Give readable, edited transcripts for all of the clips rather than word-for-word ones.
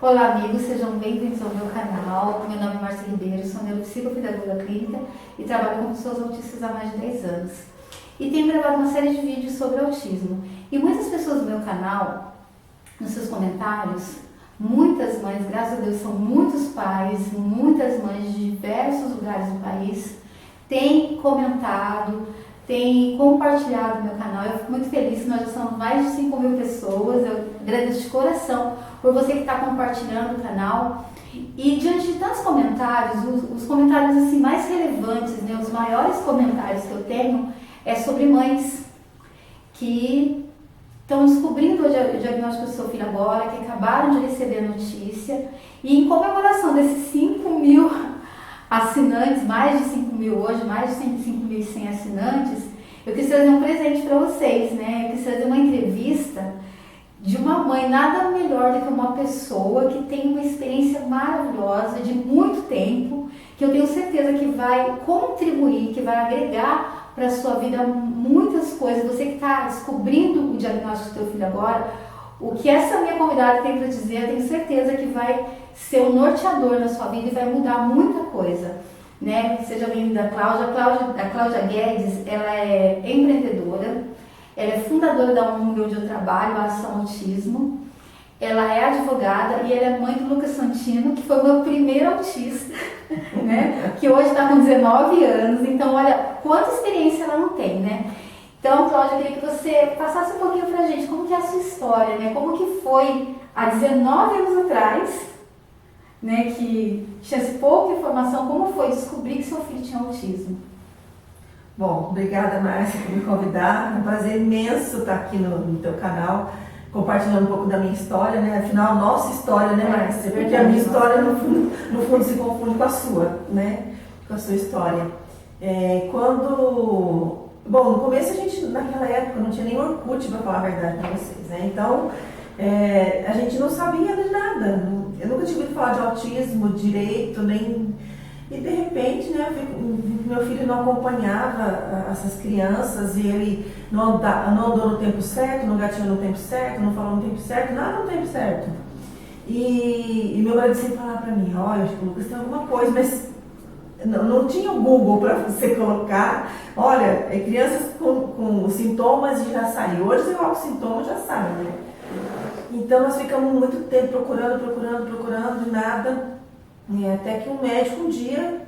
Olá, amigos, sejam bem-vindos ao meu canal. Meu nome é Márcia Ribeiro, sou neuropsicopedagoga clínica e trabalho com pessoas autistas há mais de 10 anos. E tenho gravado uma série de vídeos sobre autismo. E muitas pessoas do meu canal, nos seus comentários, muitas mães, graças a Deus, são muitos pais, muitas mães de diversos lugares do país, têm comentado, têm compartilhado o meu canal. Eu fico muito feliz, nós já somos mais de 5 mil pessoas. Eu agradeço de coração por você que está compartilhando o canal. E diante de tantos comentários, os comentários assim, mais relevantes, né, os maiores comentários que eu tenho é sobre mães que estão descobrindo o diagnóstico do seu filho agora, que acabaram de receber a notícia. E em comemoração desses 5 mil assinantes, mais de 5 mil hoje, mais de 5.100 assinantes, eu quis trazer um presente para vocês, né? Eu quis trazer uma entrevista de uma mãe, nada melhor do que uma pessoa que tem uma experiência maravilhosa de muito tempo, que eu tenho certeza que vai contribuir, que vai agregar para a sua vida muitas coisas. Você que está descobrindo o diagnóstico do seu filho agora, o que essa minha convidada tem para dizer, eu tenho certeza que vai ser um norteador na sua vida e vai mudar muita coisa, né? Seja bem-vinda, Cláudia. A Cláudia Guedes, ela é empreendedora, ela é fundadora da ONG onde eu trabalho, a Ação Autismo. Ela é advogada e ela é mãe do Lucas Santino, que foi o meu primeiro autista, né? Que hoje está com 19 anos. Então, olha quanta experiência ela não tem, né? Então, Cláudia, eu queria que você passasse um pouquinho pra gente como que é a sua história, né? Como que foi há 19 anos atrás, né? Que tinha pouca informação, como foi descobrir que seu filho tinha autismo? Bom, obrigada, Márcia, por me convidar. É um prazer imenso estar aqui no teu canal, compartilhando um pouco da minha história, né? Afinal, nossa história, né, Márcia? Porque a minha história, no fundo, se confunde com a sua, né? Com a sua história. Bom, no começo naquela época, não tinha nem Orkut, para falar a verdade para vocês, né? Então, a gente não sabia de nada. Eu nunca tinha ouvido falar de autismo direito, nem... E de repente, né, meu filho não acompanhava essas crianças e ele não andou no tempo certo, não gatinhou no tempo certo, não falou no tempo certo, nada no tempo certo. E meu marido sempre falava para mim, olha, acho que o Lucas tem alguma coisa, mas não tinha o Google para você colocar, olha, crianças com sintomas e já saiu. Hoje você coloca os sintomas já sai, né? Então nós ficamos muito tempo procurando e nada. Até que um médico um dia,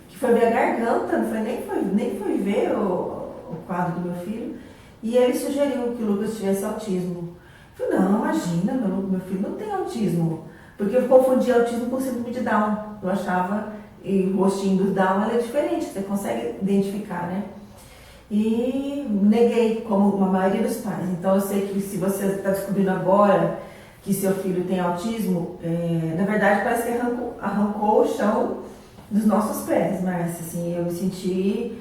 que foi ver a garganta, nem foi ver o quadro do meu filho, e ele sugeriu que o Lucas tivesse autismo. Eu falei, não, imagina, meu filho não tem autismo, porque eu confundia autismo com síndrome de Down. Eu achava, e o rostinho do Down é diferente, você consegue identificar, né? E neguei, como a maioria dos pais. Então eu sei que se você está descobrindo agora que seu filho tem autismo, na verdade parece que arrancou o chão dos nossos pés, mas assim, eu me senti,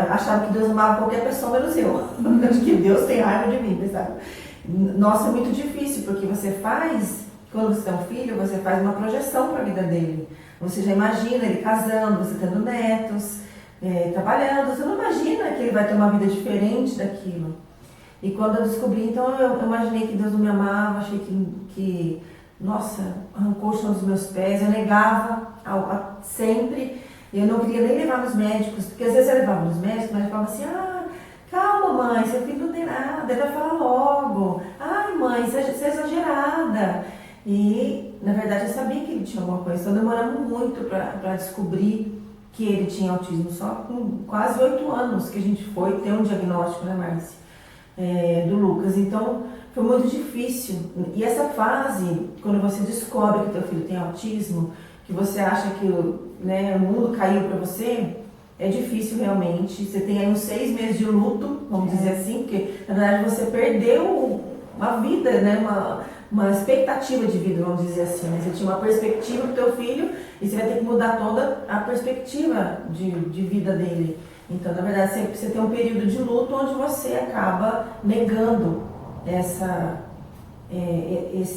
achava que Deus amava qualquer pessoa menos eu. Acho que Deus tem raiva de mim, sabe? Nossa, é muito difícil, porque quando você tem um filho, você faz uma projeção para a vida dele. Você já imagina ele casando, você tendo netos, trabalhando, você não imagina que ele vai ter uma vida diferente daquilo. E quando eu descobri, então eu imaginei que Deus não me amava, achei que nossa, arrancou o chão dos meus pés, eu negava sempre, eu não queria nem levar nos médicos, porque às vezes eu levava nos médicos, mas eu falava assim, calma mãe, seu filho não tem nada, ele vai falar logo, ai mãe, você é exagerada. E na verdade eu sabia que ele tinha alguma coisa, então demoramos muito para descobrir que ele tinha autismo, só com quase 8 anos que a gente foi ter um diagnóstico, né, Márcia? Do Lucas. Então foi muito difícil. E essa fase, quando você descobre que teu filho tem autismo, que você acha que o mundo caiu para você, é difícil realmente. Você tem aí uns 6 meses de luto, vamos dizer assim, porque na verdade você perdeu uma vida, né? Uma expectativa de vida, vamos dizer assim, né? Você tinha uma perspectiva do teu filho e você vai ter que mudar toda a perspectiva de vida dele. Então, na verdade, você tem um período de luto onde você acaba negando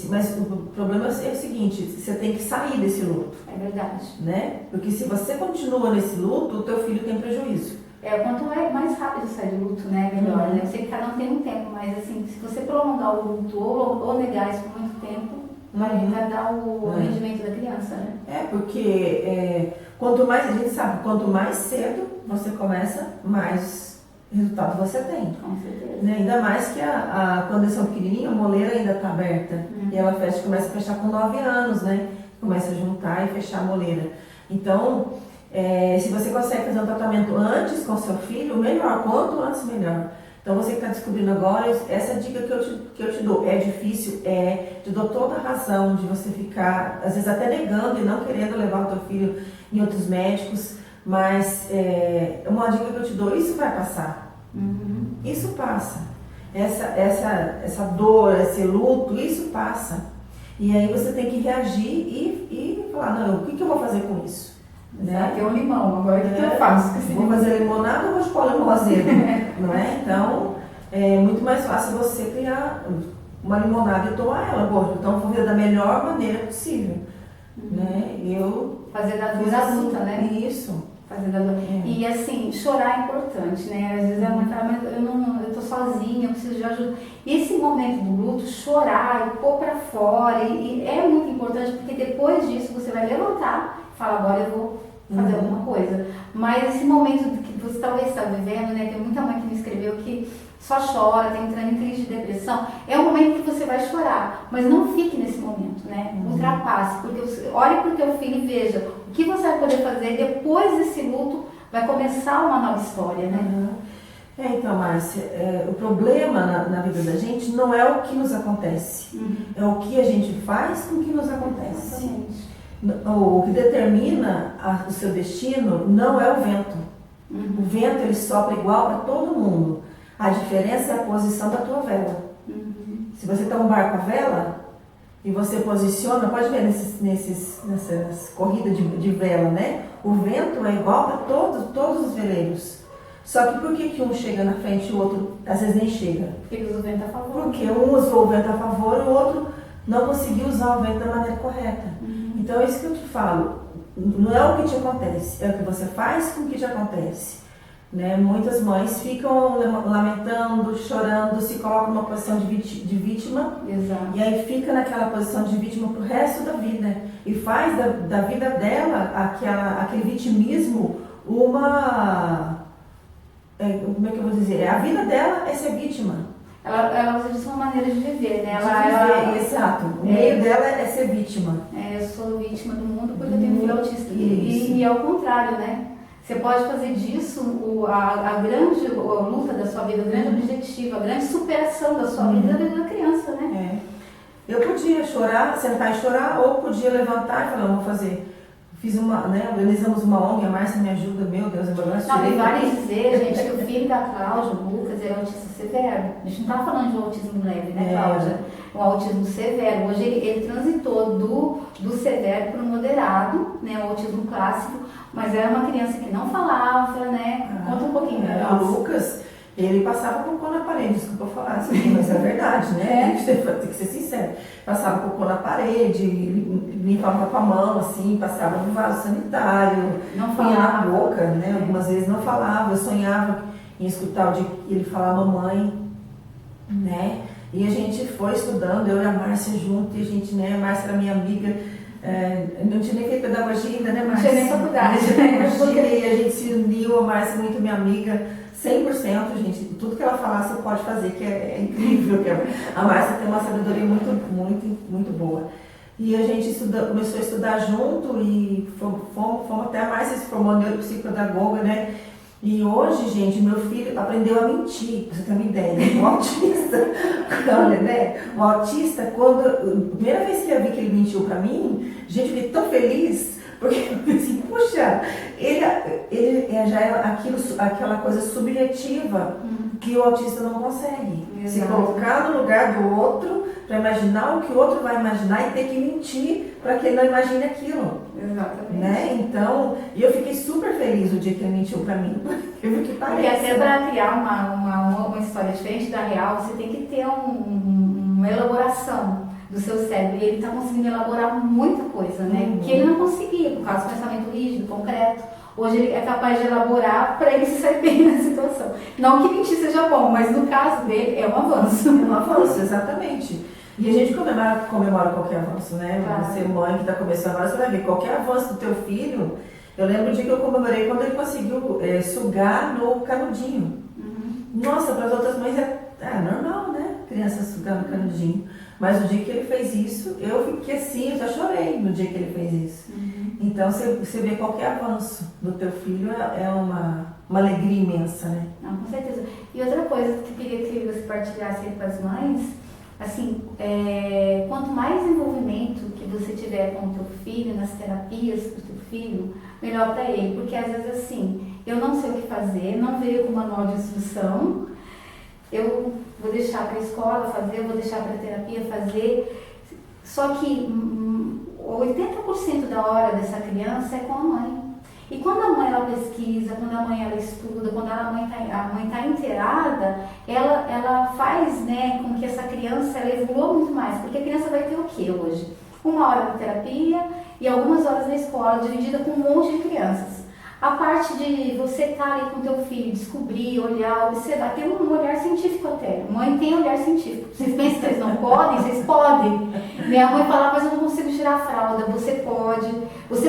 mas o problema é o seguinte, você tem que sair desse luto. É verdade. Né? Porque se você continua nesse luto, o teu filho tem prejuízo. Quanto mais rápido sai do luto, né, melhor, né? Eu sei que cada um tem um tempo, mas assim, se você prolongar o luto ou negar isso por muito tempo, vai dar o rendimento da criança, né? Porque quanto mais, a gente sabe, quanto mais cedo você começa, mais resultado você tem. Com certeza. Né? Ainda mais que quando eles são pequenininhos, a moleira ainda está aberta. E ela começa a fechar com 9 anos, né? Começa a juntar e fechar a moleira. Então, se você consegue fazer um tratamento antes com seu filho, melhor. Quanto antes, melhor. Então, você que está descobrindo agora, essa dica que eu te dou é difícil, te dou toda a razão de você ficar, às vezes até negando e não querendo levar o teu filho em outros médicos, mas uma dica que eu te dou, isso vai passar. Isso passa. Essa dor, esse luto, isso passa. E aí você tem que reagir e falar, não, o que eu vou fazer com isso? Né? Tem um limão, agora o que eu faço? Vou fazer limonada ou vou chupar limão azedo? Não é? Então, é muito mais fácil você criar uma limonada e tomar ela. Bom, então vou fazer da melhor maneira possível. Né? Fazer da dor adulta, né? Isso. Fazer da dor. E assim, chorar é importante, né? Às vezes a mãe fala, mas eu tô sozinha, eu preciso de ajuda. Esse momento do luto, chorar e pôr pra fora, e é muito importante, porque depois disso você vai levantar e falar, agora eu vou fazer alguma coisa. Mas esse momento que você talvez está vivendo, né? Tem muita mãe que me escreveu que só chora, está entrando em crise de depressão. É um momento que você vai chorar, mas não fique nesse momento, né? Ultrapasse, porque olhe para o teu filho e veja o que você vai poder fazer depois desse luto, vai começar uma nova história, né? Então, Márcia, o problema na vida da gente não é o que nos acontece, é o que a gente faz com o que nos acontece. Exatamente. O que determina o seu destino não é o vento. O vento ele sopra igual para todo mundo. A diferença é a posição da tua vela. Se você está um barco a vela e você posiciona, pode ver nessas corridas de vela, né? O vento é igual para todos os veleiros. Só que por que um chega na frente e o outro às vezes nem chega? Porque usa o vento a favor. Porque um usou o vento a favor e o outro não conseguiu usar o vento da maneira correta. Então é isso que eu te falo. Não é o que te acontece, é o que você faz com o que te acontece. Né? Muitas mães ficam lamentando, chorando, se colocam numa posição de vítima. Exato. E aí fica naquela posição de vítima pro resto da vida. E faz da vida dela aquele vitimismo uma... como é que eu vou dizer? A vida dela é ser vítima. Ela usa disso uma maneira de viver, né? Exato. O meio dela é ser vítima. Eu sou vítima do mundo porque eu tenho filho autista. E é o contrário, né? Você pode fazer disso a grande luta da sua vida, o grande objetivo, a grande superação da sua vida e da vida da criança, né? Eu podia chorar, sentar e chorar, ou podia levantar e falar, vou fazer. Organizamos uma ONG, a Márcia me ajuda, meu Deus, eu vou lá. Não, e vale dizer, gente, que o filho da Cláudia, o Lucas, é autista severo. A gente não está falando de um autismo leve, né, Cláudia? Um autismo severo. Hoje ele transitou do severo para o moderado, né, o autismo clássico, mas era uma criança que não falava, né? Conta um pouquinho pra nós. O Lucas, ele passava cocô na parede, desculpa eu falar assim, mas é verdade, né? Tem que ser sincero. Passava cocô na parede, limpava com a mão, assim, passava no vaso sanitário, não punha falava. na boca, né? Algumas vezes não falava, eu sonhava em escutar ele falar mamãe, né? E a gente foi estudando, eu e a Márcia junto, e a gente, né? A Márcia era minha amiga, não tinha nem feito pedagogia ainda, né, Márcia? Não tinha nem faculdade, né? E a gente se uniu, a Márcia é muito minha amiga, 100%, gente, tudo que ela falar você pode fazer, que é incrível. A Márcia tem uma sabedoria muito boa. E a gente começou a estudar junto e fomos até a Márcia se formou neuropsicopedagoga, né? E hoje, gente, meu filho aprendeu a mentir, pra você ter uma ideia. O autista, olha, né? O autista, a primeira vez que eu vi que ele mentiu pra mim, gente, eu fiquei tão feliz, porque eu pensei, puxa, ele já é aquela coisa subjetiva que o autista não consegue. Exato. Se colocar no lugar do outro, para imaginar o que o outro vai imaginar e ter que mentir para que ele não imagine aquilo. Exatamente. Né? Então, eu fiquei super feliz o dia que ele mentiu para mim. Eu vi que parece. Porque até para criar uma história diferente da real, você tem que ter uma elaboração do seu cérebro. E ele está conseguindo elaborar muita coisa, né? Que ele não conseguia, por causa do pensamento rígido, concreto. Hoje ele é capaz de elaborar para ele se sair bem na situação. Não que mentir seja bom, mas no caso dele é um avanço. É um avanço, exatamente. E a gente comemora qualquer avanço, né? Claro. Você, mãe que está começando agora, você vai ver qualquer avanço do teu filho. Eu lembro o dia que eu comemorei quando ele conseguiu sugar no canudinho. Nossa, para as outras mães é normal, né? Criança sugar no canudinho. Mas o dia que ele fez isso, eu fiquei assim, eu já chorei no dia que ele fez isso. Então, você vê qualquer avanço do teu filho é uma alegria imensa, né? Não, com certeza. E outra coisa que eu queria que você partilhasse aí com as mães, assim, quanto mais envolvimento que você tiver com o teu filho, nas terapias do teu filho, melhor para ele. Porque às vezes assim, eu não sei o que fazer, não veio com manual de instrução, eu vou deixar para a escola fazer, eu vou deixar para a terapia fazer. Só que 80% da hora dessa criança é com a mãe. E quando a mãe ela pesquisa, quando a mãe ela estuda, quando a mãe tá inteirada, ela faz, né, com que essa criança ela evolua muito mais. Porque a criança vai ter o que hoje? 1 hora de terapia e algumas horas na escola, dividida com um monte de crianças. A parte de você estar ali com o teu filho, descobrir, olhar, observar, tem um olhar científico até. Mãe tem olhar científico. Vocês pensam que eles não podem? Vocês podem. Minha mãe fala, mas eu não consigo tirar a fralda. Você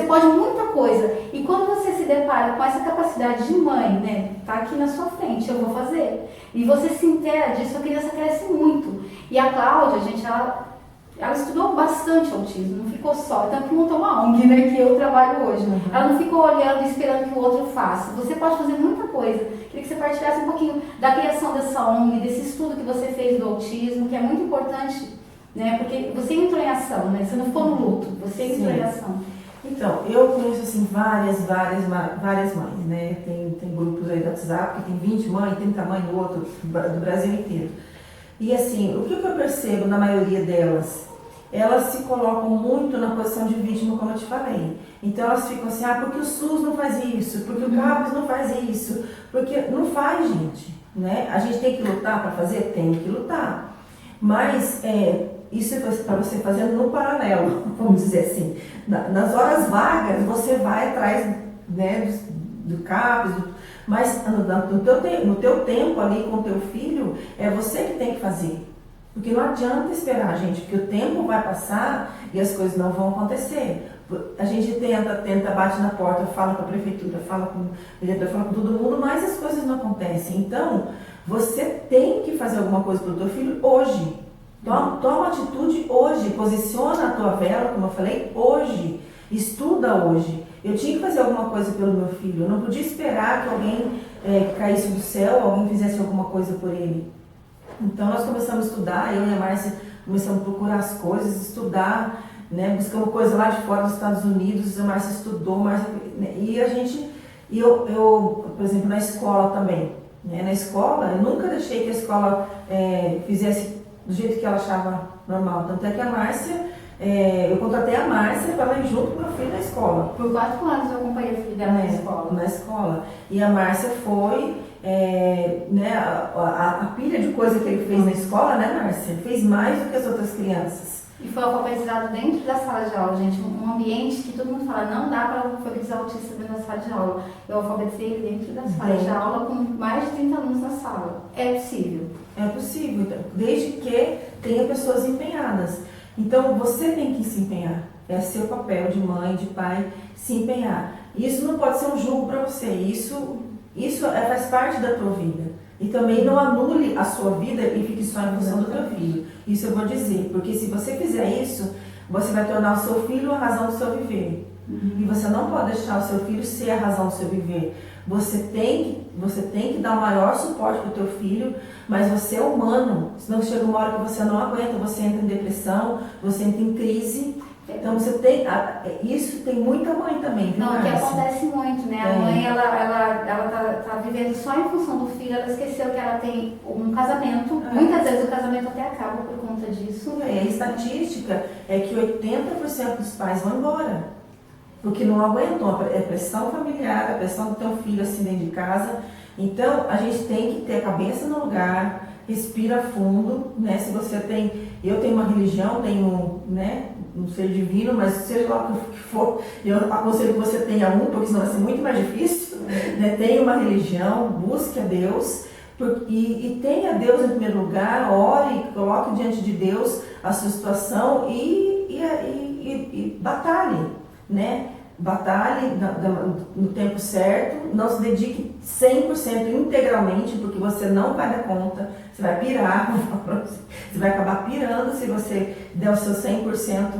pode muita coisa. E quando você se depara com essa capacidade de mãe, né, tá aqui na sua frente, eu vou fazer. E você se inteira disso, a criança cresce muito. E a Cláudia, gente, ela estudou bastante autismo, não ficou só, tanto que montou uma ONG, né, que eu trabalho hoje. Ela não ficou olhando e esperando que o outro faça. Você pode fazer muita coisa. Queria que você partilhasse um pouquinho da criação dessa ONG, desse estudo que você fez do autismo, que é muito importante, né, porque você entrou em ação, né, você não ficou no luto, você entrou em ação. Então, eu conheço assim várias mães, né, tem grupos aí do WhatsApp que tem 20 mães, 30 mães no outro, do Brasil inteiro. E assim, o que eu percebo na maioria delas? Elas se colocam muito na posição de vítima, como eu te falei. Então elas ficam assim, porque o SUS não faz isso, porque o CAPES não faz isso, porque não faz, gente, né? A gente tem que lutar para fazer? Tem que lutar. Mas isso é para você fazer no paralelo, vamos dizer assim. Nas horas vagas, você vai atrás, né, do CAPES, mas no teu tempo ali com o teu filho, é você que tem que fazer. Porque não adianta esperar, gente, porque o tempo vai passar e as coisas não vão acontecer. A gente tenta, bate na porta, fala com a prefeitura, fala com o diretor, fala com todo mundo, mas as coisas não acontecem. Então, você tem que fazer alguma coisa para o teu filho hoje. Toma atitude hoje, posiciona a tua vela, como eu falei, hoje. Estuda hoje. Eu tinha que fazer alguma coisa pelo meu filho. Eu não podia esperar que alguém caísse do céu, alguém fizesse alguma coisa por ele. Então nós começamos a estudar, eu e a Márcia começamos a procurar as coisas, estudar, né? Buscamos coisa lá de fora dos Estados Unidos, a Márcia estudou, e a gente, eu, por exemplo, na escola também, né? Na escola, eu nunca deixei que a escola fizesse do jeito que ela achava normal. Tanto é que a Márcia, eu contratei a Márcia para ela ir junto com o meu filho na escola. Por 4 anos eu acompanhei o filho dela na escola. Na escola. E a Márcia foi, né, a pilha de coisa que ele fez na escola, né, Márcia? Ele fez mais do que as outras crianças. E foi alfabetizado dentro da sala de aula, gente. Um ambiente que todo mundo fala, não dá para alfabetizar autista dentro da sala de aula. Eu alfabetizei ele dentro da sala de aula com mais de 30 alunos na sala. É possível. É possível, desde que tenha pessoas empenhadas. Então, você tem que se empenhar. É seu papel de mãe, de pai, se empenhar. Isso não pode ser um julgo para você. Isso faz parte da tua vida. E também não anule a sua vida e fique só em função do teu filho. Isso eu vou dizer. Porque se você fizer isso, você vai tornar o seu filho a razão do seu viver. E você não pode deixar o seu filho ser a razão do seu viver. Você tem que dar o maior suporte para o teu filho, mas você é humano. Senão chega uma hora que você não aguenta, você entra em depressão, você entra em crise. Então você tem. Isso tem muita mãe também, viu, Não, que Márcia? acontece muito, né? A mãe ela tá vivendo só em função do filho, ela esqueceu que ela tem um casamento. Muitas vezes o casamento até acaba por conta disso. A estatística é que 80% dos pais vão embora. Porque não aguentam a pressão familiar, a pressão do teu filho assim dentro de casa. Então, a gente tem que ter a cabeça no lugar, respira fundo, né? Se você tem, eu tenho uma religião, tenho, né, um ser divino, mas seja lá o que for, eu aconselho que você tenha um, porque senão vai ser muito mais difícil, né? Tenha uma religião, busque a Deus, e tenha Deus em primeiro lugar, ore, coloque diante de Deus a sua situação e batalhe, né? Batalhe no tempo certo, não se dedique 100% integralmente, porque você não vai dar conta, você vai pirar, você vai acabar pirando se você der o seu 100%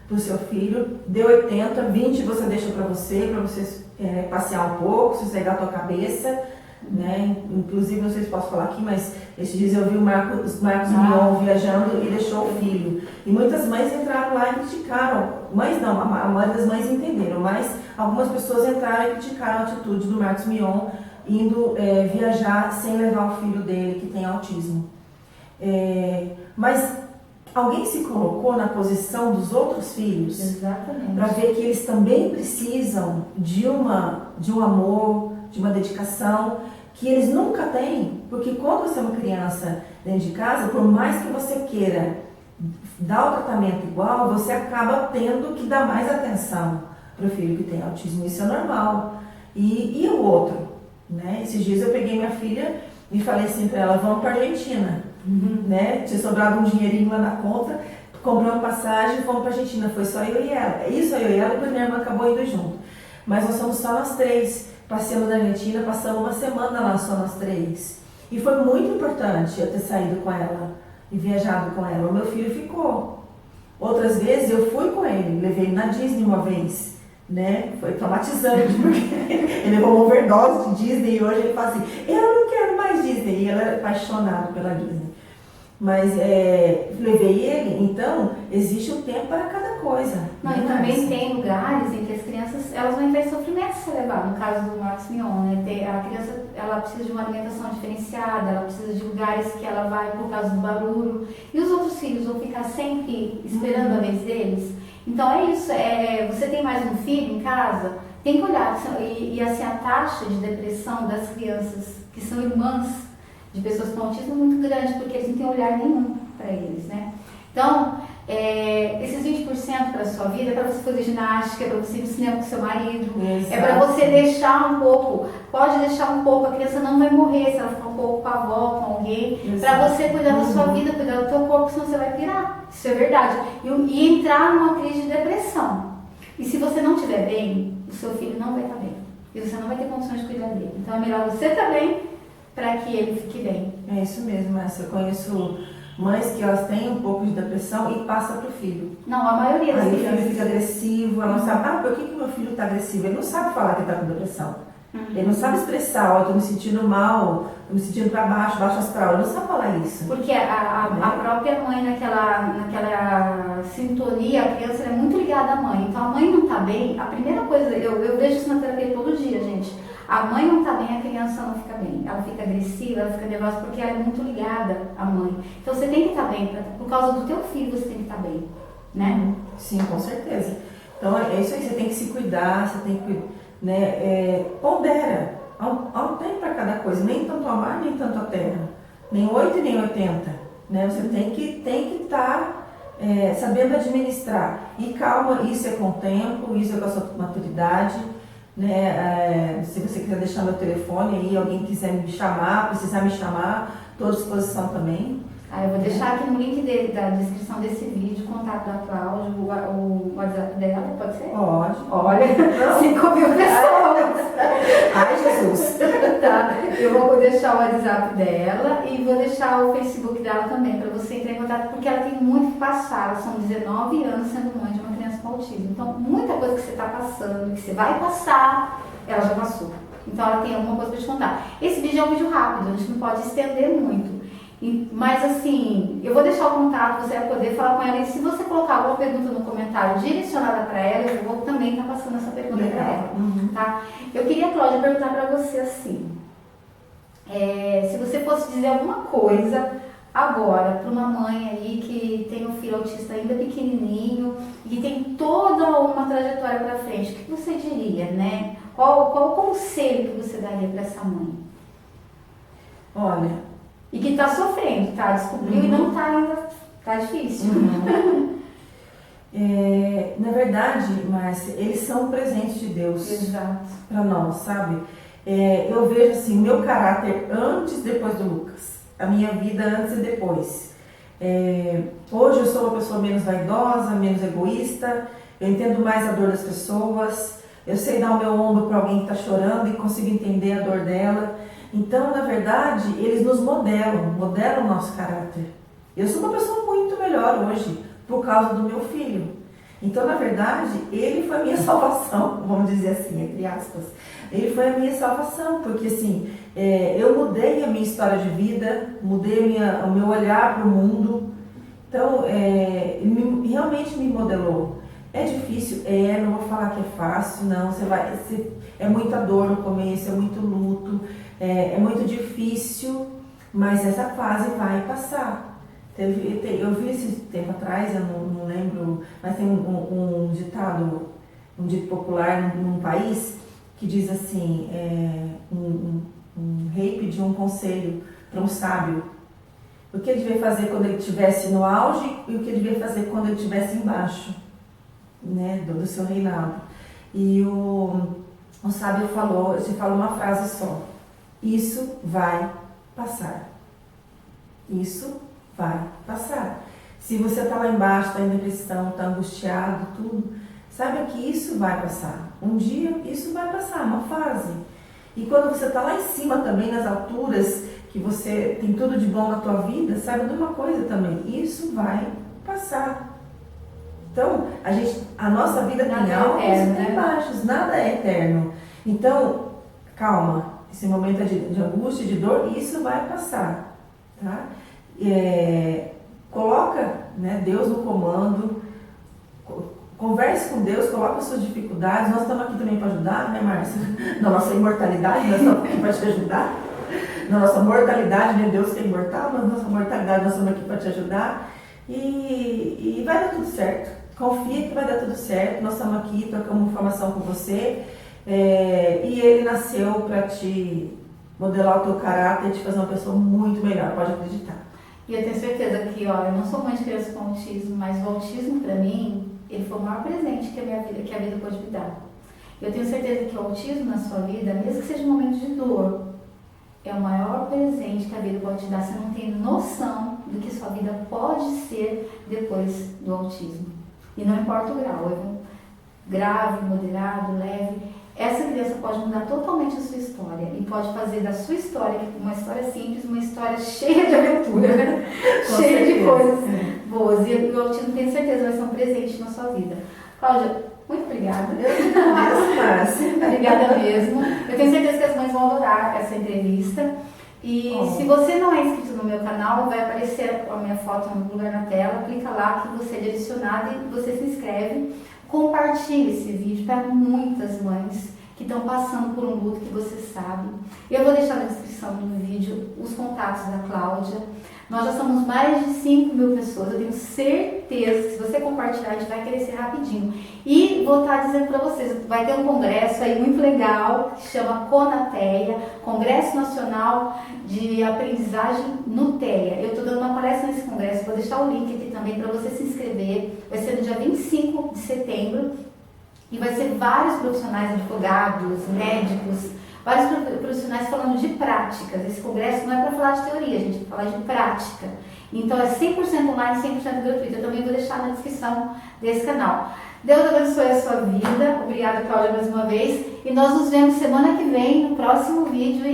para o seu filho, dê 80%, 20% você deixa para você passear um pouco, sossegar a tua cabeça, né? Inclusive, não sei se posso falar aqui, mas esses dias eu vi o Marcos Mion viajando e deixou o filho. E muitas mães entraram lá e criticaram. Mães não, a maioria das mães entenderam, mas algumas pessoas entraram e criticaram a atitude do Marcos Mion indo viajar sem levar o filho dele, que tem autismo. Mas alguém se colocou na posição dos outros filhos? Exatamente. Para ver que eles também precisam de um amor, de uma dedicação que eles nunca têm, porque quando você é uma criança dentro de casa, por mais que você queira dar o tratamento igual, você acaba tendo que dar mais atenção para o filho que tem autismo, isso é normal. E o outro, né? Esses dias eu peguei minha filha e falei assim para ela, vamos para a Argentina, né? Tinha sobrado um dinheirinho lá na conta, comprei uma passagem e fomos para a Argentina, foi só eu e ela. Isso, eu e ela, depois minha irmã acabou indo junto. Mas nós somos só nós três. Passeamos na Argentina, passamos uma semana lá só nós três. E foi muito importante eu ter saído com ela e viajado com ela. O meu filho ficou. Outras vezes eu fui com ele, levei ele na Disney uma vez, né? Foi traumatizante, porque ele levou uma overdose de Disney e hoje ele fala assim, eu não quero mais Disney. E ela é apaixonada pela Disney. Mas levei ele, então existe um tempo para cada coisa. Não, e também tem lugares em que as crianças elas vão entrar em sofrimento se levar. No caso do Marcos Mion, né? A criança ela precisa de uma alimentação diferenciada, ela precisa de lugares que ela vai por causa do barulho. E os outros filhos vão ficar sempre esperando a vez deles. Então é isso, você tem mais um filho em casa, tem que olhar. E assim, a taxa de depressão das crianças que são irmãs de pessoas com autismo é muito grande, porque eles não têm olhar nenhum para eles, né? Então, esses 20% para a sua vida é para você fazer ginástica, é para você ir no cinema com seu marido, Exato. é para você deixar um pouco, pode deixar um pouco, a criança não vai morrer se ela ficar um pouco com a avó, com alguém, para você cuidar da sua vida, cuidar do teu corpo, senão você vai pirar, isso é verdade. E entrar numa crise de depressão. E se você não estiver bem, o seu filho não vai estar bem, e você não vai ter condições de cuidar dele. Então é melhor você estar bem, para que ele fique bem. É isso mesmo, Márcia. Eu conheço mães que elas têm um pouco de depressão e passa para o filho. Não, a maioria das crianças. Aí o filho fica agressivo, ela não sabe, por que meu filho está agressivo? Ele não sabe falar que está com depressão. Ele não sabe expressar, estou me sentindo mal, estou me sentindo para baixo, baixo astral. Ele não sabe falar isso. Porque a própria mãe, naquela sintonia, a criança é muito ligada à mãe. Então a mãe não está bem, a primeira coisa, eu vejo isso na terapia todo dia, gente. A mãe não está bem, a criança não fica bem. Ela fica agressiva, ela fica nervosa porque ela é muito ligada à mãe. Então você tem que estar bem, por causa do teu filho você tem que estar bem, né? Sim, com certeza. Então é isso aí, você tem que se cuidar, você tem que, né, pondera. Há um tempo para cada coisa, nem tanto a mar, nem tanto a terra. Nem 8 e nem 80. Né? Você tem que estar sabendo administrar. E calma, isso é com o tempo, isso é com a sua maturidade. Né? Se você quiser deixar meu telefone aí, alguém quiser me chamar, precisar me chamar, estou à disposição também. Eu vou deixar aqui no link da descrição desse vídeo o contato da Cláudia, o WhatsApp dela, pode ser? Pode. Olha, 5.000 pessoas. Ai, Jesus. Tá, eu vou deixar o WhatsApp dela e vou deixar o Facebook dela também, para você entrar em contato, porque ela tem muito que passar. Ela são 19 anos sendo mãe de uma criança com autismo. Então, muita coisa que você está passando, que você vai passar, ela já passou. Então, ela tem alguma coisa para te contar. Esse vídeo é um vídeo rápido, a gente não pode estender muito. Mas assim, eu vou deixar o contato, você vai poder falar com ela. E se você colocar alguma pergunta no comentário direcionada para ela, eu vou também estar passando essa pergunta para ela. Tá? Eu queria, Cláudia, perguntar para você assim, se você fosse dizer alguma coisa agora para uma mãe aí que tem um filho autista ainda pequenininho e que tem toda uma trajetória para frente, o que você diria, né? Qual o conselho que você daria para essa mãe? Olha, E E que está sofrendo, tá? Descobriu e não está ainda, tá difícil. Na verdade, Márcia, eles são presentes de Deus para nós, sabe? Eu vejo assim, o meu caráter antes e depois do Lucas, a minha vida antes e depois. Hoje eu sou uma pessoa menos vaidosa, menos egoísta, eu entendo mais a dor das pessoas, eu sei dar o meu ombro para alguém que está chorando e consigo entender a dor dela. Então, na verdade, eles nos modelam o nosso caráter. Eu sou uma pessoa muito melhor hoje por causa do meu filho. Então, na verdade, ele foi a minha salvação, vamos dizer assim, entre aspas. Ele foi a minha salvação, porque assim, eu mudei a minha história de vida, mudei o meu olhar para o mundo. Então, ele realmente me modelou. É difícil? Não vou falar que é fácil, não. É muita dor no começo, é muito luto, é muito difícil, mas essa fase vai passar. Eu vi esse tempo atrás, eu não lembro, mas tem um ditado, um dito popular num país que diz assim, um rei pediu um conselho para um sábio. O que ele devia fazer quando ele estivesse no auge e o que ele devia fazer quando ele estivesse embaixo, né, do seu reinado. E o sábio falou uma frase só: isso vai passar. Isso vai passar. Se você está lá embaixo, está em depressão, está angustiado, tudo, saiba que isso vai passar. Um dia isso vai passar, uma fase. E quando você está lá em cima também, nas alturas, que você tem tudo de bom na tua vida, saiba de uma coisa também: isso vai passar. Então, a nossa vida tem altos e tem baixos, nada é eterno. Então, calma, esse momento de angústia, de dor, isso vai passar, tá? Coloca, né, Deus no comando, converse com Deus, coloca as suas dificuldades. Nós estamos aqui também para ajudar, né, Márcia? Na nossa imortalidade, nós estamos aqui para te ajudar. Na nossa mortalidade, né? Deus que é imortal, mas na nossa mortalidade nós estamos aqui para te ajudar. E vai dar tudo certo. Confia que vai dar tudo certo. Nós estamos aqui, trocamos informação com você. E ele nasceu para te modelar o teu caráter e te fazer uma pessoa muito melhor, pode acreditar. E eu tenho certeza que, eu não sou mãe de criança com autismo, mas o autismo para mim, ele foi o maior presente que a vida pode me dar. Eu tenho certeza que o autismo na sua vida, mesmo que seja um momento de dor, é o maior presente que a vida pode te dar. Você não tem noção do que sua vida pode ser depois do autismo. E não importa o grau, grave, moderado, leve. Essa criança pode mudar totalmente a sua história e pode fazer da sua história, uma história simples, uma história cheia de aventura, cheia de coisas boas. E o autismo, tenho certeza, vai ser um presente na sua vida. Cláudia, muito obrigada. Obrigada mesmo. Eu tenho certeza que as mães vão adorar essa entrevista. E se você não é inscrito no meu canal, vai aparecer a minha foto no lugar na tela. Clica lá que você é direcionado e você se inscreve. Compartilhe esse vídeo para muitas mães que estão passando por um luto que você sabe. Eu vou deixar na descrição do vídeo os contatos da Cláudia. Nós já somos mais de 5.000 pessoas. Eu tenho certeza que se você compartilhar, a gente vai crescer rapidinho. E vou estar dizendo para vocês, vai ter um congresso aí muito legal, que chama CONATEA, Congresso Nacional de Aprendizagem no TEA. Eu estou dando uma palestra nesse congresso, vou deixar o link aqui também para você se inscrever. Vai ser no dia 25 de setembro e vai ser vários profissionais, advogados, médicos, vários profissionais falando de práticas. Esse congresso não é para falar de teoria, a gente vai falar de prática. Então é 100% online, 100% gratuito. Eu também vou deixar na descrição desse canal. Deus abençoe a sua vida. Obrigada, Cláudia, mais uma vez. E nós nos vemos semana que vem no próximo vídeo.